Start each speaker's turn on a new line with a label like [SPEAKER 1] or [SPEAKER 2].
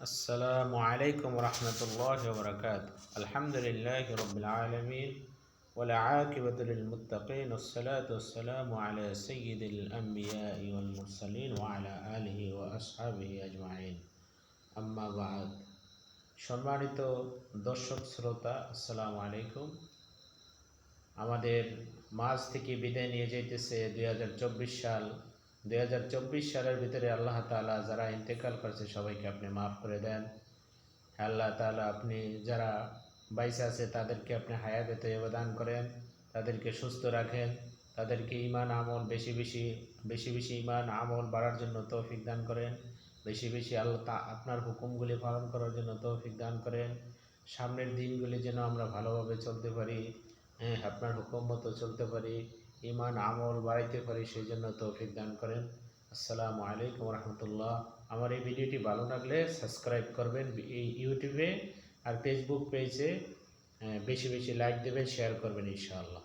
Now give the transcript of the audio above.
[SPEAKER 1] السلام عليكم ورحمة الله وبركاته. الحمد لله رب العالمين والعاقبة للمتقين والصلاة والسلام على سيد الأنبياء والمرسلين وعلى آله وأصحابه أجمعين. أما بعد, সম্মানিত দর্শক শ্রোতা, আসসালামু আলাইকুম। আমাদের মাঝ থেকে বিদায় নিয়ে যাইতেছে 2024 সাল। 2024 সালের ভিতরে আল্লাহ তাআলা যারা ইন্তেকাল করেছে সবাইকে আপনি মাফ করে দেন। আল্লাহ তাআলা আপনি যারা বাইসে আছে তাদেরকে আপনি হায়াতে তৈয়বা দান করেন, তাদেরকে সুস্থ রাখেন, তাদেরকে ঈমান আমল বেশি বেশি ঈমান আমল বাড়ার জন্য তৌফিক দান করেন, বেশি বেশি আপনার হুকুমগুলি পালন করার জন্য তৌফিক দান করেন। সামনের দিনগুলি যেন আমরা ভালোভাবে চলতে পারি, আপনার হুকুম মতো চলতে পারি, ঈমান আমল বাড়াইতে পারি, সেই জন্য তৌফিক দান করেন। আসসালামু আলাইকুম রহমতুল্লাহ। আমার এই ভিডিওটি ভালো লাগলে সাবস্ক্রাইব করবেন এই ইউটিউবে, আর ফেসবুক পেজে বেশি বেশি লাইক দেবেন, শেয়ার করবেন ইনশাআল্লাহ।